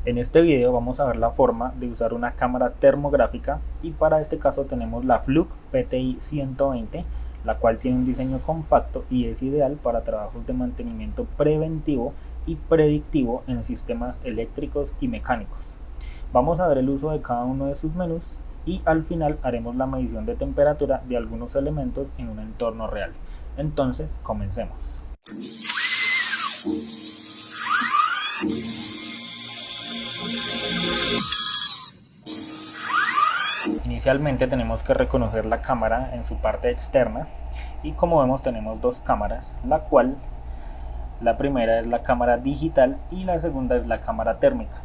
En este video vamos a ver la forma de usar una cámara termográfica y para este caso tenemos la Fluke PTI 120, la cual tiene un diseño compacto y es ideal para trabajos de mantenimiento preventivo y predictivo en sistemas eléctricos y mecánicos. Vamos a ver el uso de cada uno de sus menús y al final haremos la medición de temperatura de algunos elementos en un entorno real. Entonces, comencemos. Inicialmente tenemos que reconocer la cámara en su parte externa y como vemos tenemos dos cámaras, la primera es la cámara digital y la segunda es la cámara térmica,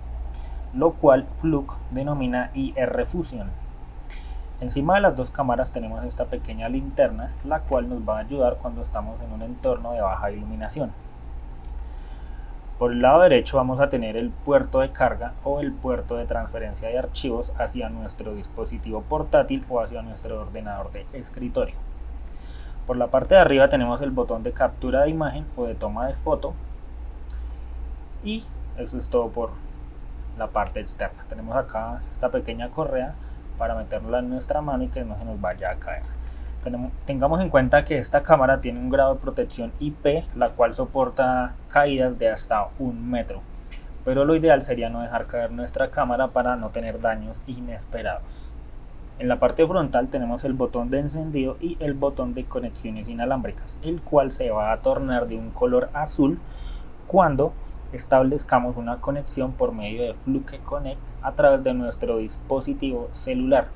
lo cual Fluke denomina IR Fusion. Encima de las dos cámaras tenemos esta pequeña linterna, la cual nos va a ayudar cuando estamos en un entorno de baja iluminación. Por el lado derecho vamos a tener el puerto de carga o el puerto de transferencia de archivos hacia nuestro dispositivo portátil o hacia nuestro ordenador de escritorio. Por la parte de arriba tenemos el botón de captura de imagen o de toma de foto y eso es todo por la parte externa. Tenemos acá esta pequeña correa para meterla en nuestra mano y que no se nos vaya a caer. Tengamos en cuenta que esta cámara tiene un grado de protección IP, la cual soporta caídas de hasta 1 metro, pero lo ideal sería no dejar caer nuestra cámara para no tener daños inesperados. En la parte frontal tenemos el botón de encendido y el botón de conexiones inalámbricas, el cual se va a tornar de un color azul cuando establezcamos una conexión por medio de Fluke Connect a través de nuestro dispositivo celular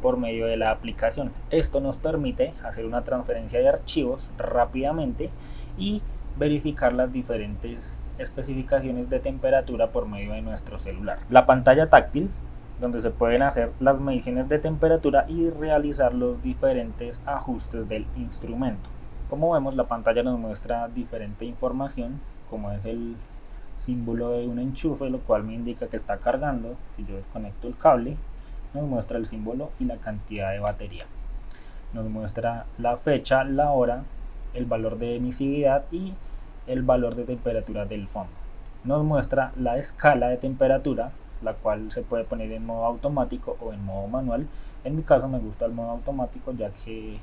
por medio de la aplicación. Esto nos permite hacer una transferencia de archivos rápidamente y verificar las diferentes especificaciones de temperatura por medio de nuestro celular. La pantalla táctil, donde se pueden hacer las mediciones de temperatura y realizar los diferentes ajustes del instrumento. Como vemos, la pantalla nos muestra diferente información, como es el símbolo de un enchufe, lo cual me indica que está cargando. Si yo desconecto el cable, nos muestra el símbolo y la cantidad de batería. Nos muestra la fecha, la hora, el valor de emisividad y el valor de temperatura del fondo. Nos muestra la escala de temperatura, la cual se puede poner en modo automático o en modo manual. En mi caso me gusta el modo automático, ya que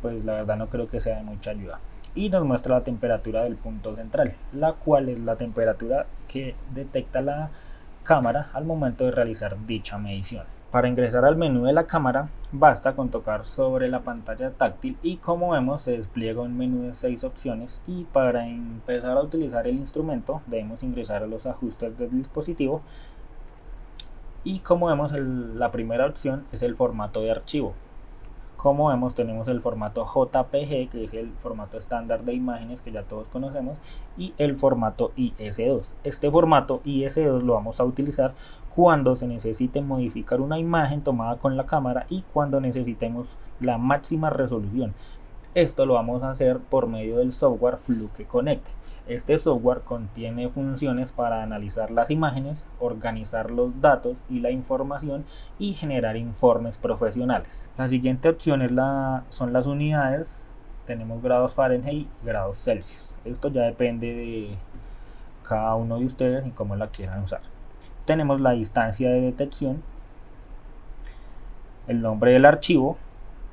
pues la verdad no creo que sea de mucha ayuda. Y nos muestra la temperatura del punto central, la cual es la temperatura que detecta la cámara al momento de realizar dicha medición. Para ingresar al menú de la cámara basta con tocar sobre la pantalla táctil y como vemos se despliega un menú de 6 opciones y para empezar a utilizar el instrumento debemos ingresar a los ajustes del dispositivo y como vemos la primera opción es el formato de archivo. Como vemos tenemos el formato JPG, que es el formato estándar de imágenes que ya todos conocemos, y el formato IS2. Este formato IS2 lo vamos a utilizar cuando se necesite modificar una imagen tomada con la cámara y cuando necesitemos la máxima resolución. Esto lo vamos a hacer por medio del software Fluke Connect. Este software contiene funciones para analizar las imágenes, organizar los datos y la información y generar informes profesionales. La siguiente opción son las unidades. Tenemos grados Fahrenheit y grados Celsius. Esto ya depende de cada uno de ustedes y cómo la quieran usar. Tenemos la distancia de detección, el nombre del archivo.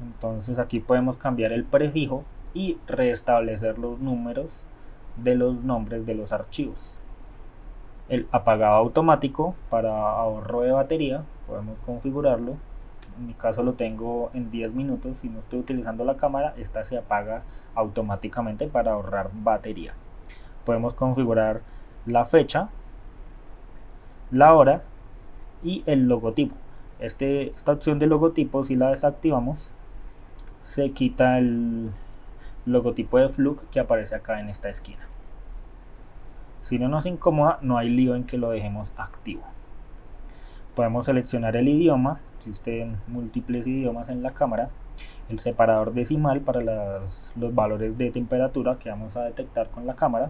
Entonces aquí podemos cambiar el prefijo y restablecer los números de los nombres de los archivos. El apagado automático para ahorro de batería, podemos configurarlo. En mi caso lo tengo en 10 minutos. Si no estoy utilizando la cámara, esta se apaga automáticamente para ahorrar batería. Podemos configurar la fecha, la hora y el logotipo. Esta opción de logotipo, si la desactivamos, se quita el logotipo de Fluke que aparece acá en esta esquina. Si no nos incomoda, no hay lío en que lo dejemos activo. Podemos seleccionar el idioma, existen múltiples idiomas en la cámara, el separador decimal para los valores de temperatura que vamos a detectar con la cámara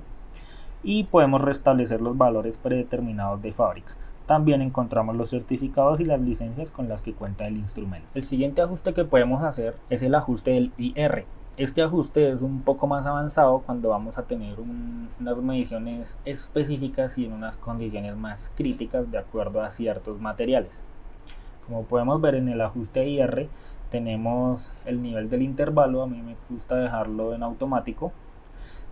y podemos restablecer los valores predeterminados de fábrica. También encontramos los certificados y las licencias con las que cuenta el instrumento. El siguiente ajuste que podemos hacer es el ajuste del IR. Este ajuste es un poco más avanzado cuando vamos a tener unas mediciones específicas y en unas condiciones más críticas de acuerdo a ciertos materiales. Como podemos ver en el ajuste IR tenemos el nivel del intervalo, a mí me gusta dejarlo en automático.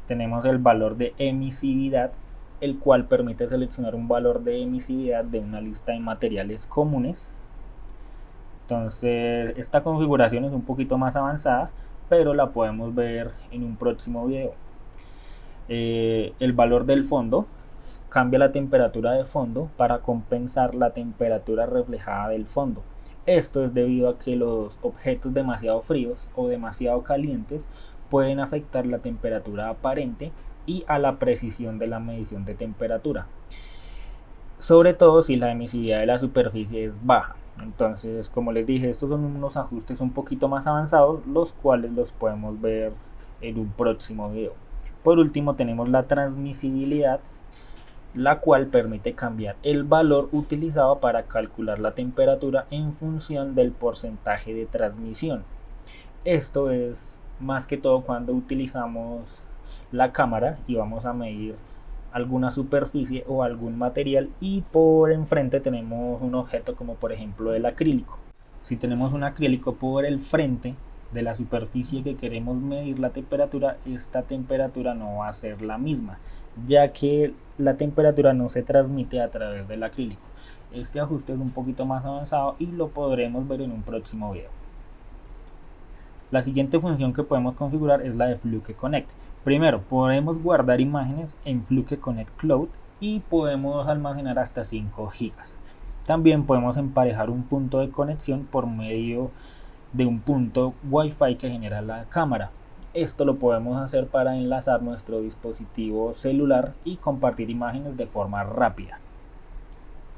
Tenemos el valor de emisividad, el cual permite seleccionar un valor de emisividad de una lista de materiales comunes. Entonces esta configuración es un poquito más avanzada, pero la podemos ver en un próximo video. El valor del fondo cambia la temperatura de fondo para compensar la temperatura reflejada del fondo. Esto es debido a que los objetos demasiado fríos o demasiado calientes pueden afectar la temperatura aparente y a la precisión de la medición de temperatura, sobre todo si la emisividad de la superficie es baja. Entonces, como les dije, estos son unos ajustes un poquito más avanzados, los cuales los podemos ver en un próximo video. Por último, tenemos la transmisibilidad, la cual permite cambiar el valor utilizado para calcular la temperatura en función del porcentaje de transmisión. Esto es más que todo cuando utilizamos la cámara y vamos a medir alguna superficie o algún material y por enfrente tenemos un objeto como por ejemplo el acrílico. Si tenemos un acrílico por el frente de la superficie que queremos medir la temperatura, esta temperatura no va a ser la misma, ya que la temperatura no se transmite a través del acrílico. Este ajuste es un poquito más avanzado y lo podremos ver en un próximo video. La siguiente función que podemos configurar es la de Fluke Connect. Primero, podemos guardar imágenes en Fluke Connect Cloud y podemos almacenar hasta 5 GB. También podemos emparejar un punto de conexión por medio de un punto Wi-Fi que genera la cámara. Esto lo podemos hacer para enlazar nuestro dispositivo celular y compartir imágenes de forma rápida.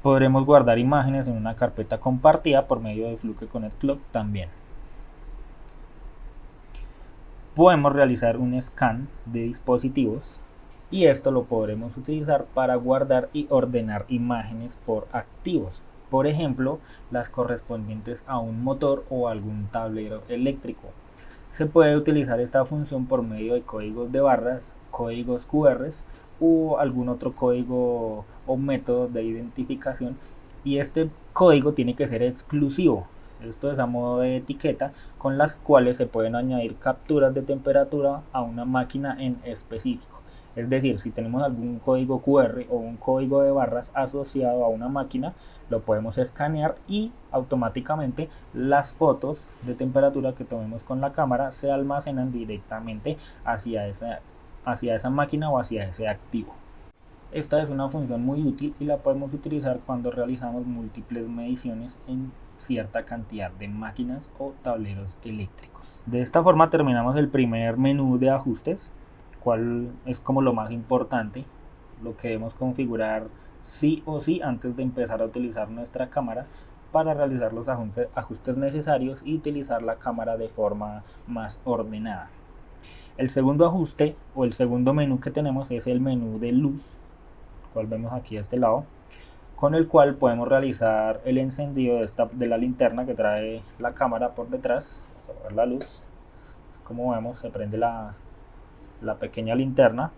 Podremos guardar imágenes en una carpeta compartida por medio de Fluke Connect Cloud también. Podemos realizar un scan de dispositivos y esto lo podremos utilizar para guardar y ordenar imágenes por activos, por ejemplo las correspondientes a un motor o algún tablero eléctrico. Se puede utilizar esta función por medio de códigos de barras, códigos QR o algún otro código o método de identificación, y este código tiene que ser exclusivo. Esto es a modo de etiqueta con las cuales se pueden añadir capturas de temperatura a una máquina en específico. Es decir, si tenemos algún código QR o un código de barras asociado a una máquina, lo podemos escanear y automáticamente las fotos de temperatura que tomemos con la cámara se almacenan directamente hacia esa máquina o hacia ese activo. Esta es una función muy útil y la podemos utilizar cuando realizamos múltiples mediciones en cierta cantidad de máquinas o tableros eléctricos. De esta forma terminamos el primer menú de ajustes, cual es como lo más importante, lo que debemos configurar sí o sí antes de empezar a utilizar nuestra cámara para realizar los ajustes necesarios y utilizar la cámara de forma más ordenada. El segundo ajuste o el segundo menú que tenemos es el menú de luz, cual vemos aquí a este lado, con el cual podemos realizar el encendido de la linterna que trae la cámara por detrás. Vamos a apagar la luz. Como vemos, se prende la pequeña linterna.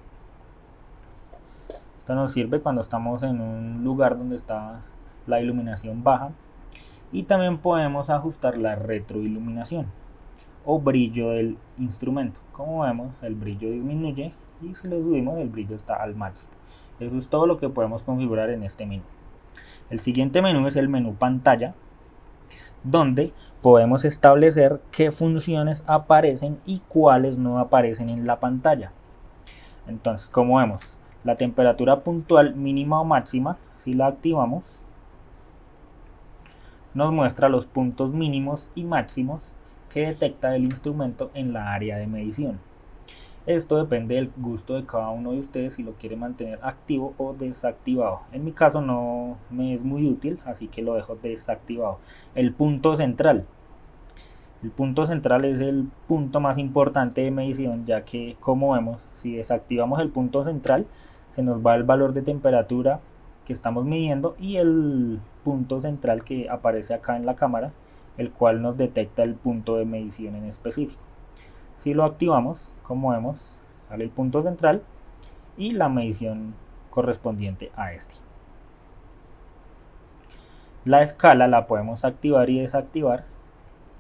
Esto nos sirve cuando estamos en un lugar donde está la iluminación baja. Y también podemos ajustar la retroiluminación o brillo del instrumento. Como vemos, el brillo disminuye y si lo subimos, el brillo está al máximo. Eso es todo lo que podemos configurar en este menú. El siguiente menú es el menú pantalla, donde podemos establecer qué funciones aparecen y cuáles no aparecen en la pantalla. Entonces, como vemos, la temperatura puntual mínima o máxima, si la activamos, nos muestra los puntos mínimos y máximos que detecta el instrumento en la área de medición. Esto depende del gusto de cada uno de ustedes si lo quiere mantener activo o desactivado. En mi caso no me es muy útil, así que lo dejo desactivado. El punto central. El punto central es el punto más importante de medición, ya que, como vemos, si desactivamos el punto central, se nos va el valor de temperatura que estamos midiendo y el punto central que aparece acá en la cámara, el cual nos detecta el punto de medición en específico. Si lo activamos, como vemos, sale el punto central y la medición correspondiente a este. La escala la podemos activar y desactivar,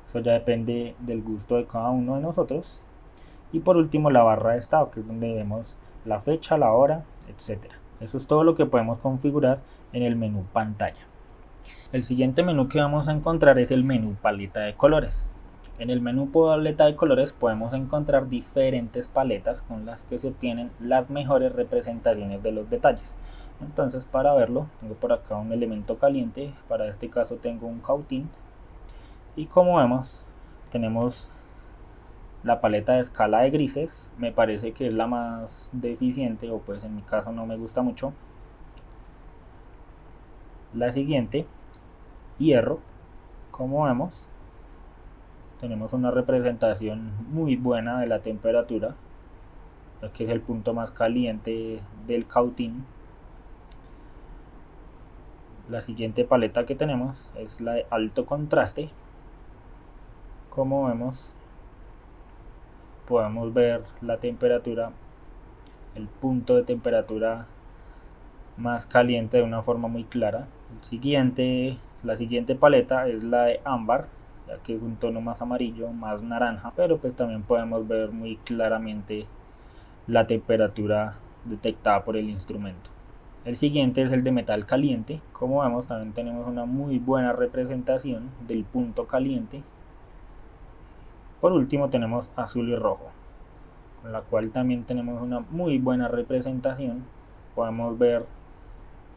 eso ya depende del gusto de cada uno de nosotros. Y por último la barra de estado, que es donde vemos la fecha, la hora, etc. Eso es todo lo que podemos configurar en el menú pantalla. El siguiente menú que vamos a encontrar es el menú paleta de colores. En el menú paleta de colores podemos encontrar diferentes paletas con las que se obtienen las mejores representaciones de los detalles. Entonces, para verlo, tengo por acá un elemento caliente, para este caso tengo un cautín, y como vemos tenemos la paleta de escala de grises, me parece que es la más deficiente, o pues en mi caso no me gusta mucho. La siguiente, hierro, como vemos tenemos una representación muy buena de la temperatura, ya que es el punto más caliente del cautín. La siguiente paleta que tenemos es la de alto contraste. Como vemos, podemos ver la temperatura, el punto de temperatura más caliente de una forma muy clara. La siguiente paleta es la de ámbar, ya que es un tono más amarillo, más naranja, pero pues también podemos ver muy claramente la temperatura detectada por el instrumento. El siguiente es el de metal caliente. Como vemos, también tenemos una muy buena representación del punto caliente. Por último tenemos azul y rojo, con la cual también tenemos una muy buena representación. Podemos ver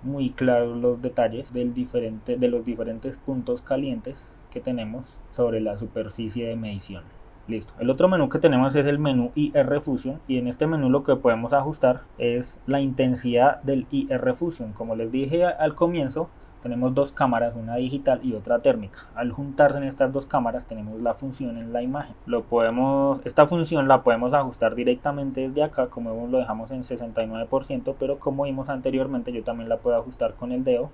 muy claros los detalles de los diferentes puntos calientes que tenemos sobre la superficie de medición. Listo. El otro menú que tenemos es el menú IR Fusion, y en este menú lo que podemos ajustar es la intensidad del IR Fusion. Como les dije al comienzo, tenemos dos cámaras, una digital y otra térmica. Al juntarse en estas dos cámaras tenemos la función en la imagen. Esta función la podemos ajustar directamente desde acá, como vemos lo dejamos en 69%, pero como vimos anteriormente yo también la puedo ajustar con el dedo,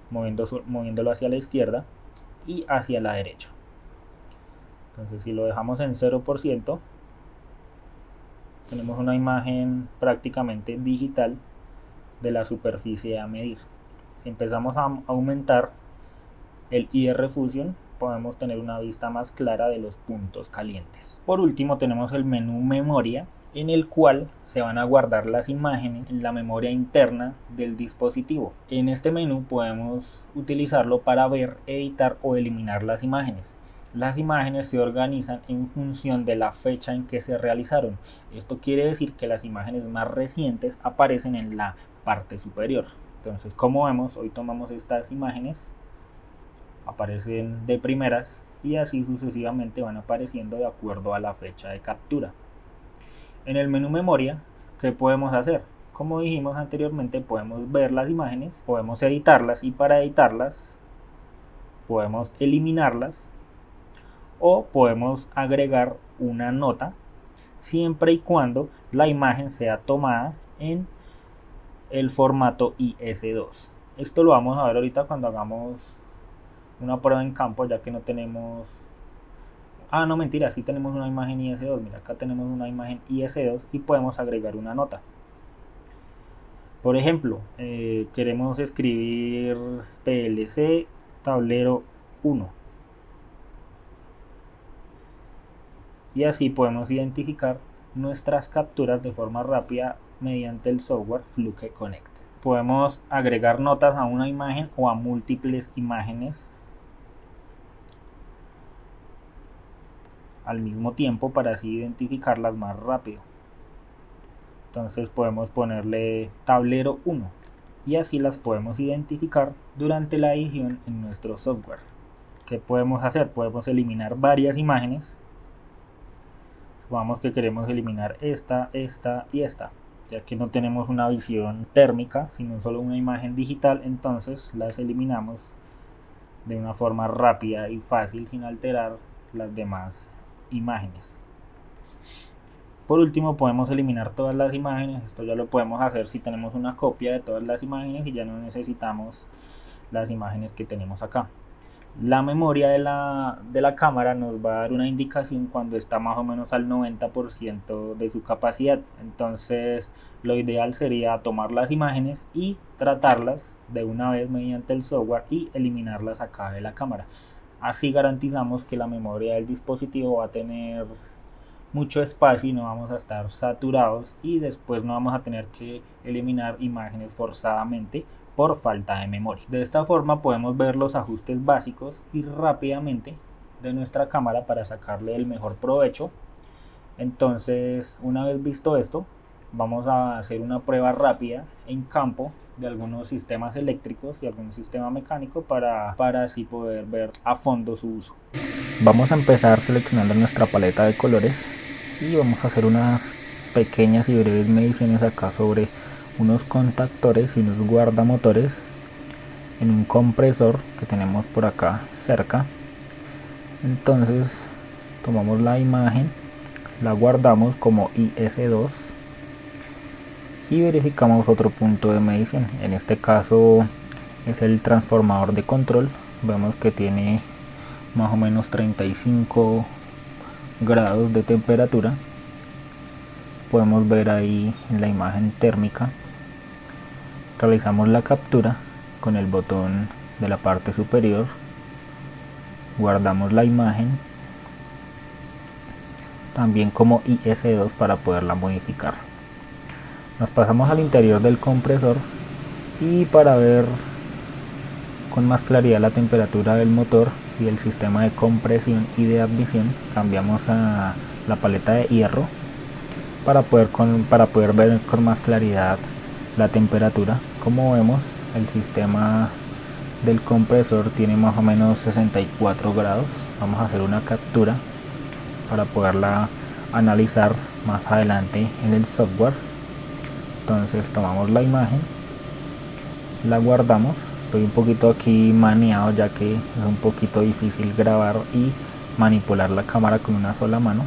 moviéndolo hacia la izquierda y hacia la derecha. Entonces si lo dejamos en 0%, tenemos una imagen prácticamente digital de la superficie a medir. Si empezamos a aumentar el IR Fusion, podemos tener una vista más clara de los puntos calientes. Por último tenemos el menú memoria, en el cual se van a guardar las imágenes en la memoria interna del dispositivo. En este menú podemos utilizarlo para ver, editar o eliminar las imágenes. Las imágenes se organizan en función de la fecha en que se realizaron. Esto quiere decir que las imágenes más recientes aparecen en la parte superior. Entonces, como vemos, hoy tomamos estas imágenes, aparecen de primeras y así sucesivamente van apareciendo de acuerdo a la fecha de captura. En el menú memoria, ¿qué podemos hacer? Como dijimos anteriormente, podemos ver las imágenes, podemos editarlas, y para editarlas podemos eliminarlas o podemos agregar una nota, siempre y cuando la imagen sea tomada en el formato IS2. Esto lo vamos a ver ahorita cuando hagamos una prueba en campo, ya que no tenemos... no, mentira, sí tenemos una imagen IS2. Mira, acá tenemos una imagen IS2 y podemos agregar una nota. Por ejemplo, queremos escribir PLC tablero 1. Y así podemos identificar nuestras capturas de forma rápida mediante el software Fluke Connect. Podemos agregar notas a una imagen o a múltiples imágenes al mismo tiempo para así identificarlas más rápido. Entonces podemos ponerle tablero 1 y así las podemos identificar durante la edición en nuestro software. ¿Qué podemos hacer? Podemos eliminar varias imágenes. Supongamos que queremos eliminar esta y esta, ya que no tenemos una visión térmica sino solo una imagen digital. Entonces las eliminamos de una forma rápida y fácil sin alterar las demás imágenes. Por último, podemos eliminar todas las imágenes. Esto ya lo podemos hacer si tenemos una copia de todas las imágenes y ya no necesitamos las imágenes que tenemos acá. La memoria de la cámara nos va a dar una indicación cuando está más o menos al 90% de su capacidad. Entonces lo ideal sería tomar las imágenes y tratarlas de una vez mediante el software y eliminarlas acá de la cámara. Así garantizamos que la memoria del dispositivo va a tener mucho espacio y no vamos a estar saturados, y después no vamos a tener que eliminar imágenes forzadamente por falta de memoria. De esta forma podemos ver los ajustes básicos y rápidamente de nuestra cámara para sacarle el mejor provecho. Entonces, una vez visto esto, vamos a hacer una prueba rápida en campo de algunos sistemas eléctricos y algún sistema mecánico para así poder ver a fondo su uso. Vamos a empezar seleccionando nuestra paleta de colores y vamos a hacer unas pequeñas y breves mediciones acá sobre unos contactores y unos guardamotores en un compresor que tenemos por acá cerca. Entonces tomamos la imagen, la guardamos como IS2 y verificamos otro punto de medición. En este caso es el transformador de control. Vemos que tiene más o menos 35 grados de temperatura. Podemos ver ahí en la imagen térmica. Realizamos la captura con el botón de la parte superior, guardamos la imagen también como IS2 para poderla modificar. Nos pasamos al interior del compresor y para ver con más claridad la temperatura del motor y el sistema de compresión y de admisión, cambiamos a la paleta de hierro para poder ver con más claridad la temperatura. Como vemos, el sistema del compresor tiene más o menos 64 grados. Vamos a hacer una captura para poderla analizar más adelante en el software. Entonces tomamos la imagen, la guardamos. Estoy un poquito aquí maneado ya que es un poquito difícil grabar y manipular la cámara con una sola mano,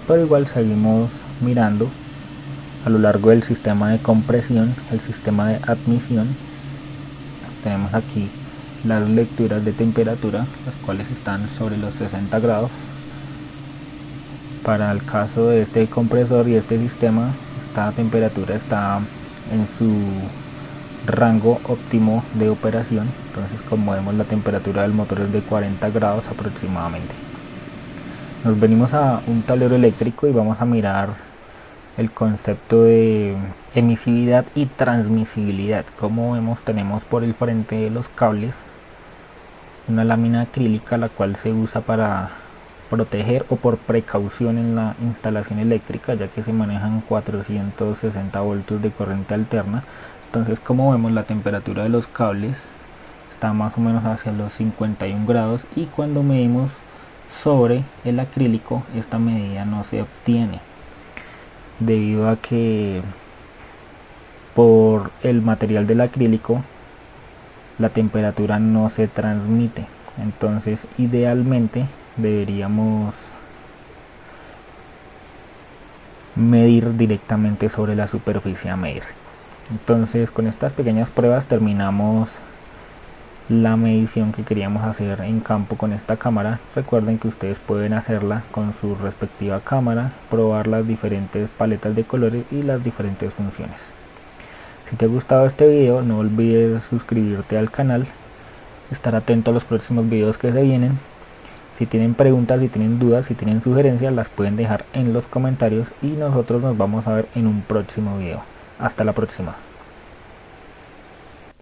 pero igual seguimos mirando a lo largo del sistema de compresión, el sistema de admisión. Tenemos aquí las lecturas de temperatura, las cuales están sobre los 60 grados. Para el caso de este compresor y este sistema, esta temperatura está en su rango óptimo de operación. Entonces, como vemos, la temperatura del motor es de 40 grados aproximadamente. Nos venimos a un tablero eléctrico y vamos a mirar el concepto de emisividad y transmisibilidad. Como vemos, tenemos por el frente de los cables una lámina acrílica, la cual se usa para proteger o por precaución en la instalación eléctrica, ya que se manejan 460 voltios de corriente alterna. Entonces, como vemos, la temperatura de los cables está más o menos hacia los 51 grados, y cuando medimos sobre el acrílico esta medida no se obtiene, debido a que por el material del acrílico la temperatura no se transmite. Entonces, idealmente deberíamos medir directamente sobre la superficie a medir. Entonces, con estas pequeñas pruebas terminamos la medición que queríamos hacer en campo con esta cámara. Recuerden que ustedes pueden hacerla con su respectiva cámara, probar las diferentes paletas de colores y las diferentes funciones. Si te ha gustado este video, no olvides suscribirte al canal, estar atento a los próximos videos que se vienen. Si tienen preguntas, si tienen dudas, si tienen sugerencias, las pueden dejar en los comentarios y nosotros nos vamos a ver en un próximo video. Hasta la próxima.